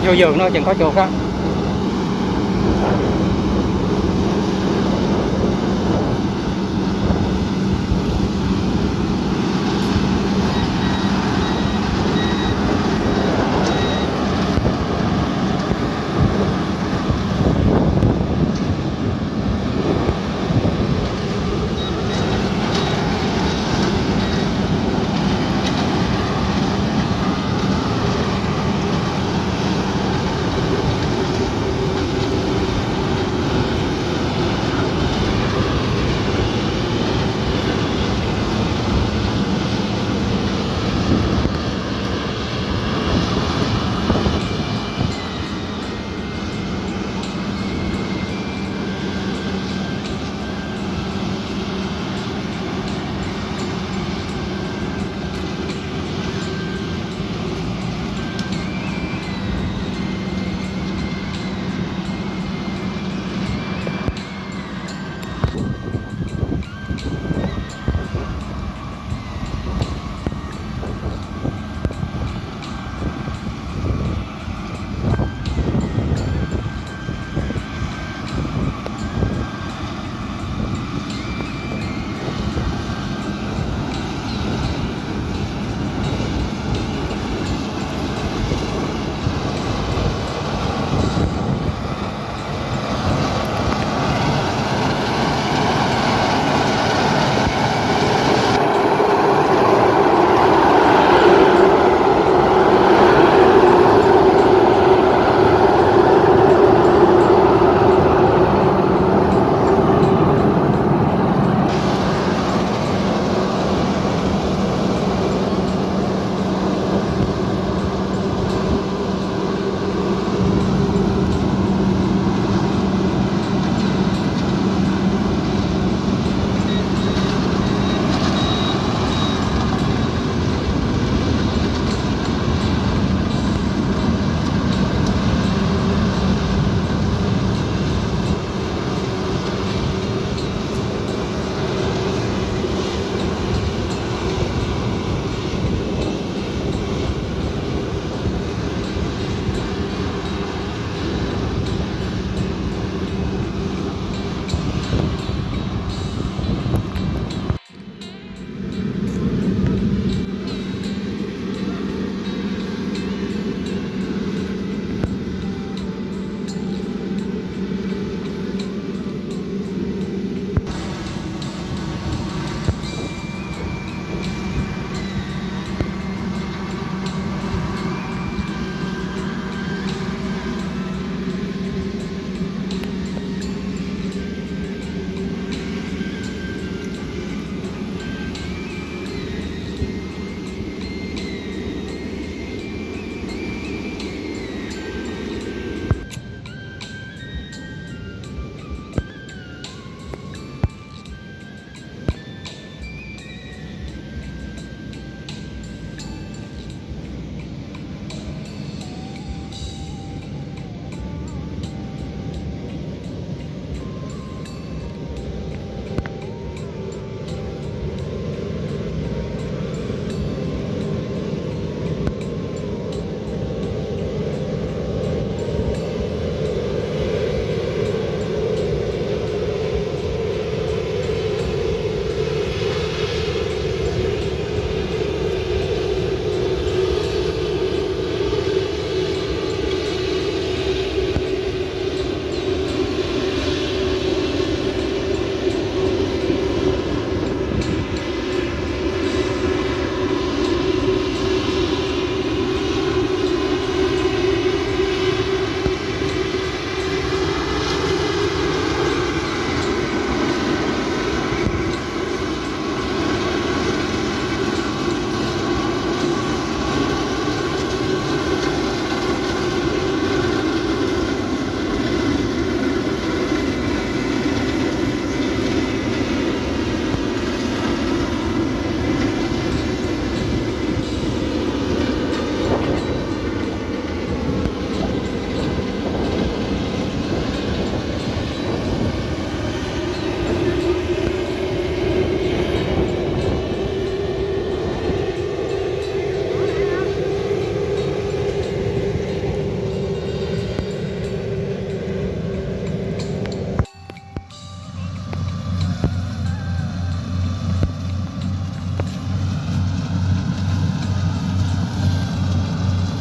Vô vườn nó chừng có chuột á.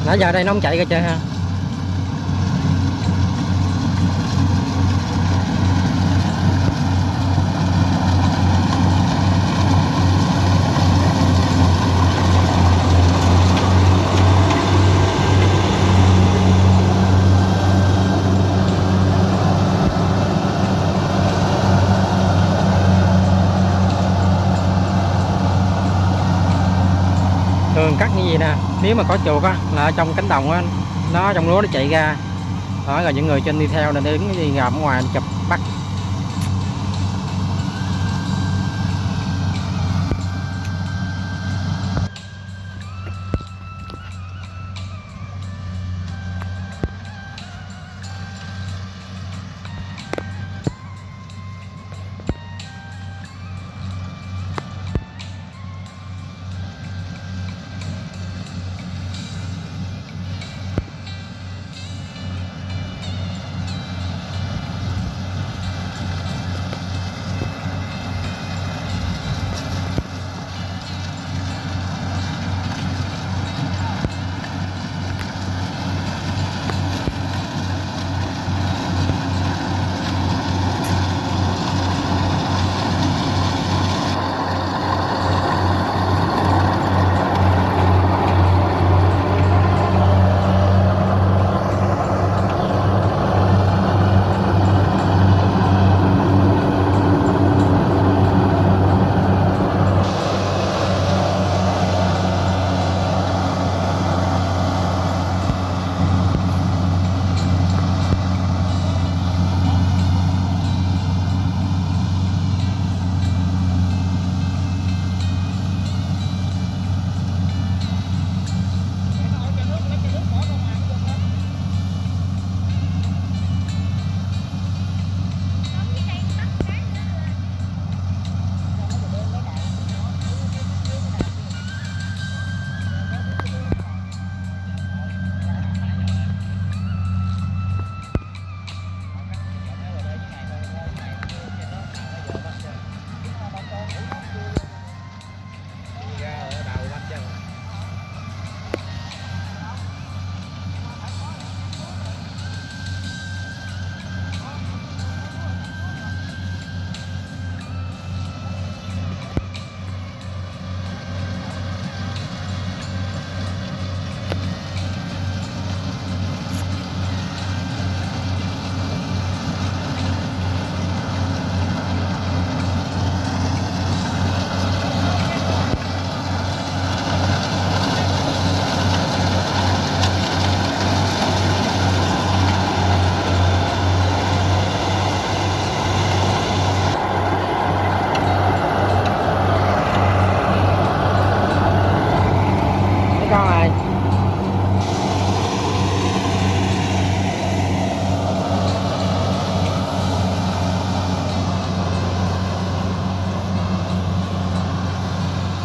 Nãy giờ đây nó không chạy ra chơi ha. Thường cắt như gì nè, nếu mà có chuột á là ở trong cánh đồng á, nó trong lúa nó chạy ra đó, rồi những người trên đi theo nên đứng cái gì ngầm ở ngoài chụp bắt.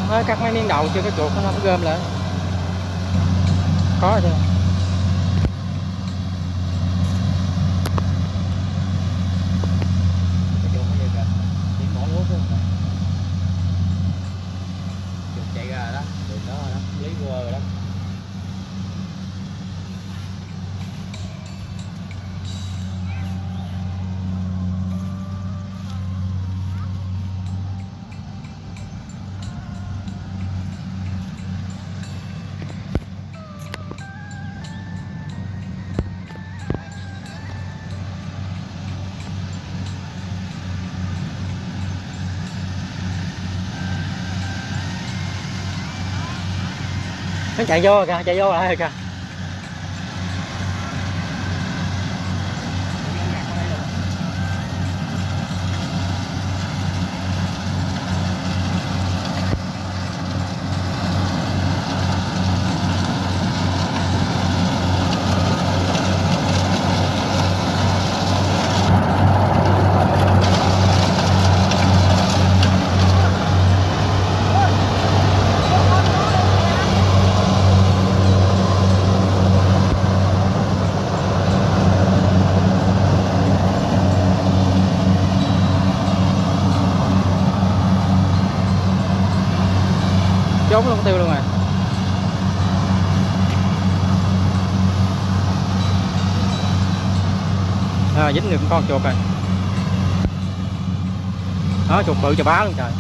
Mới cắt mấy miếng đầu chưa cái chuột nó gom lại. Khó chưa? Chạy ra đó, đường đó đó, lý quơ rồi đó. Nó chạy vô rồi kìa, chạy vô lại rồi kìa. Trốn luôn tiêu luôn rồi. dính được con chuột rồi đó, chuột bự chà bá luôn trời.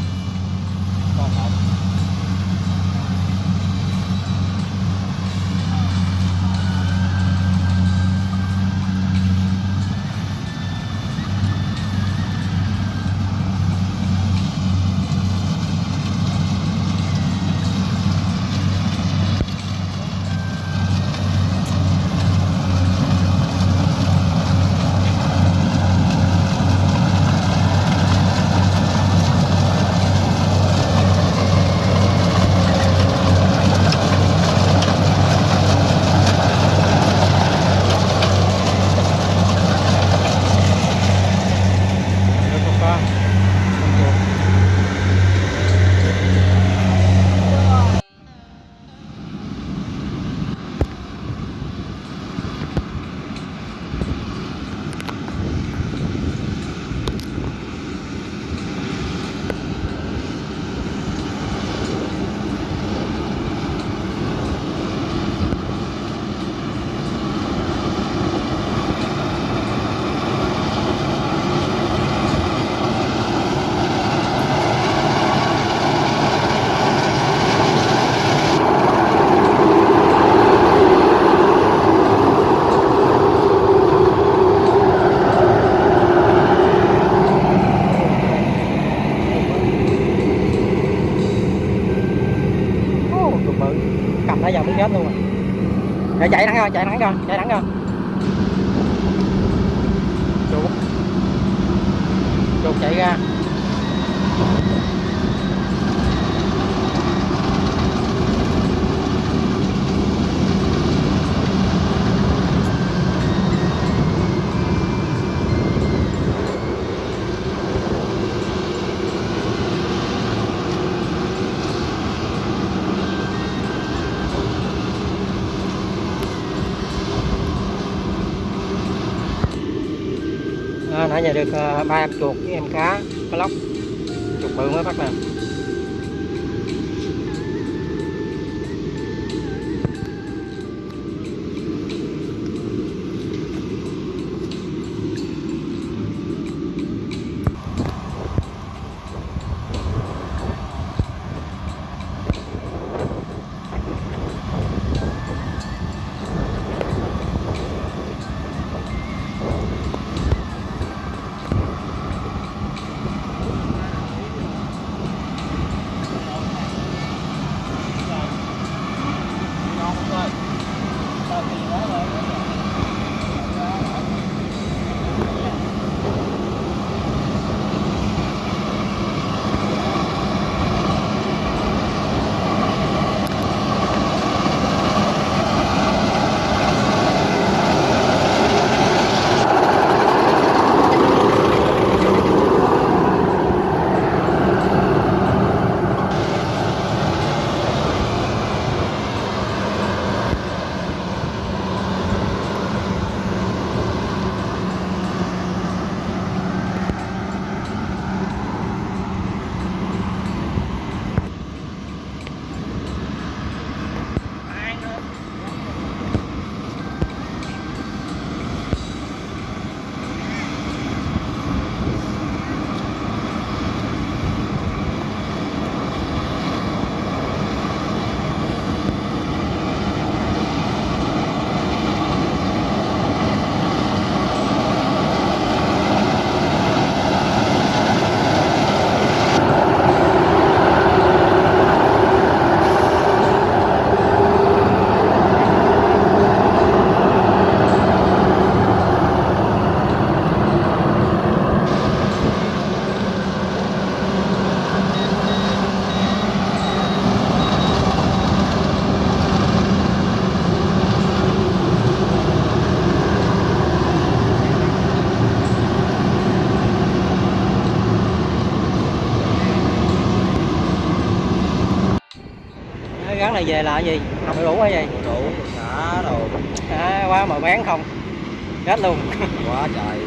Con một. Được một con chuột. Chuột bự cầm nó vào muốn chết luôn rồi. Để chạy thẳng coi, chạy thẳng coi, chạy thẳng coi. Chuột chuột chạy ra. Nãy giờ được 3 em chuột với em cá lóc, chuột bự mới bắt nè. Gắn này về là cái gì? Không phải đủ hay gì? Đủ xả đồ. Quá mà bán không. Chết luôn. Quá trời.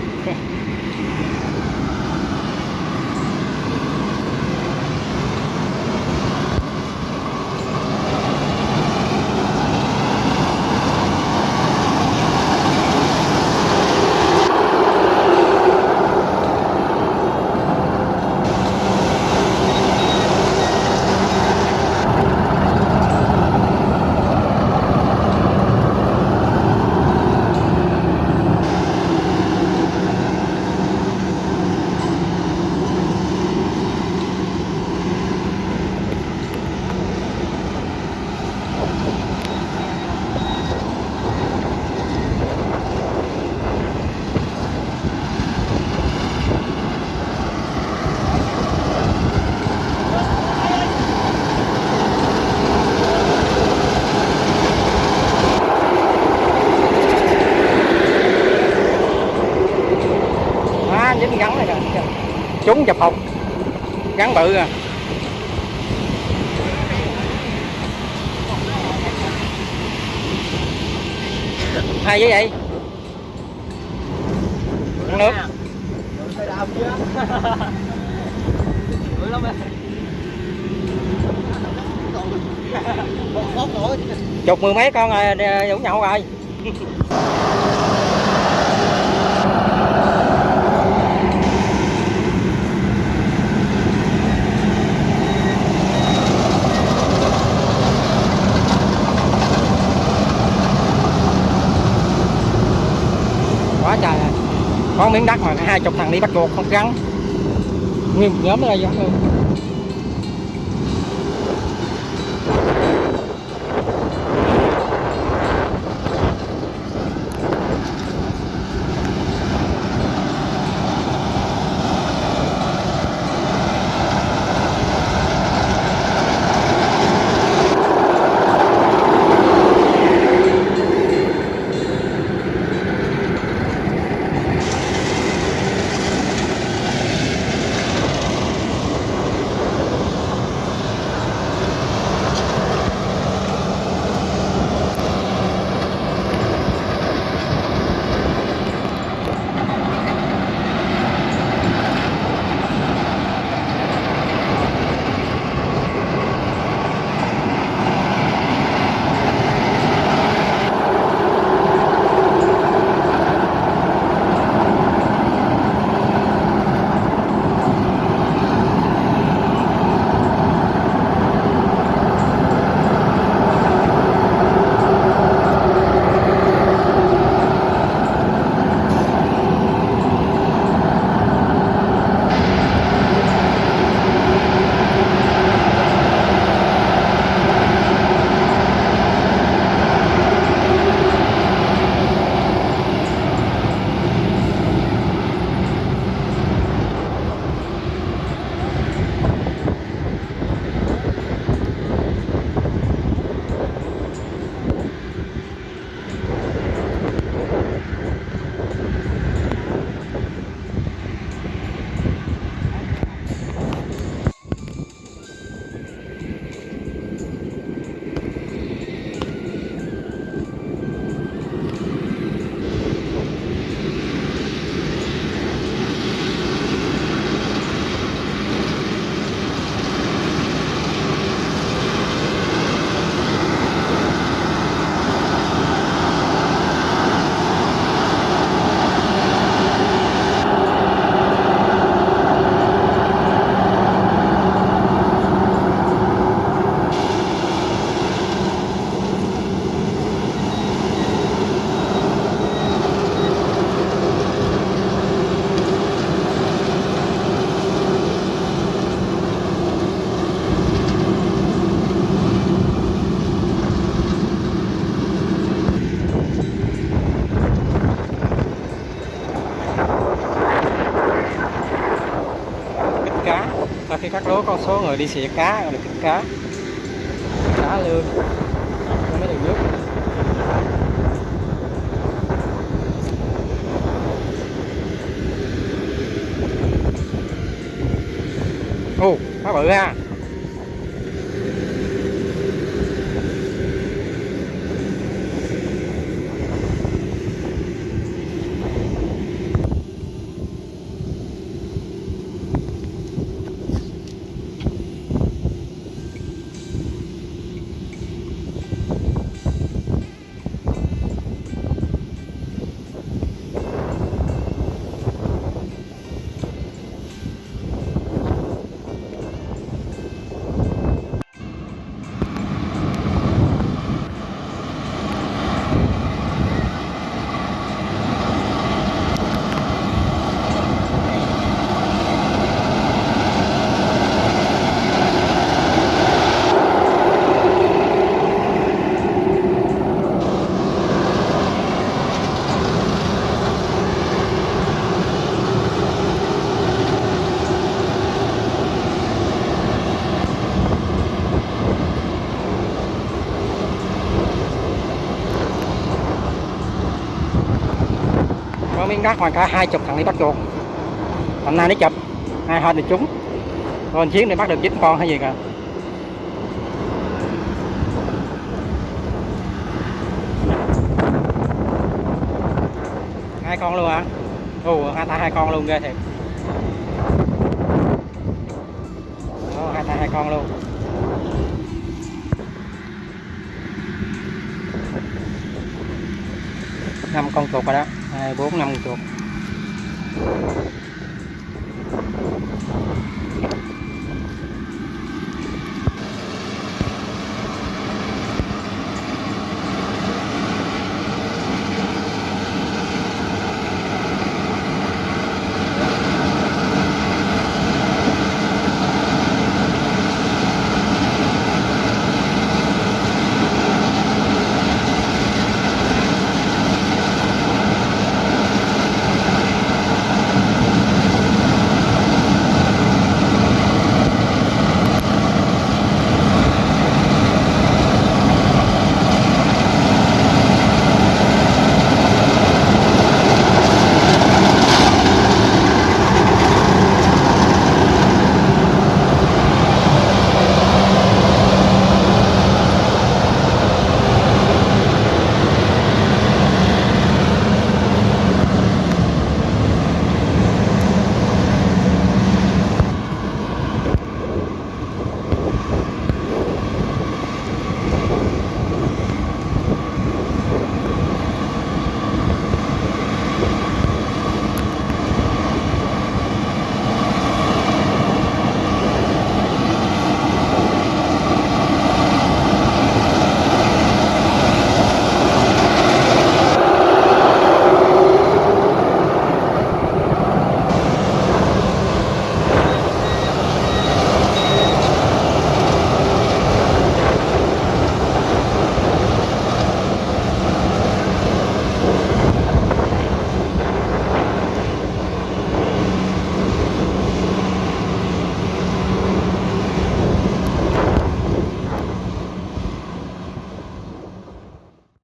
Chúng chụp phục gắn bự à. Hay với vậy ăn nước chục mười mấy con rồi đủ nhậu rồi. Quá trời à. Có miếng đất mà 20 thằng đi bắt chuột không gắn nguyên nhóm ở đây vậy luôn. Sau khi cắt lúa có số người đi xịt cá rồi được kích cá lương nó mới được nước. Ô cá bự ha. Có miếng đất mà cả 20 thằng đi bắt chuột. Hôm nay nó chụp hai hết được chúng. Còn chiến này bắt được 9 con hay gì cả. Hai con luôn hả? Ồ, hai con luôn, ghê thiệt. Đó, hai con luôn. 5 con chuột rồi đó, 2, 4, 5 con chuột.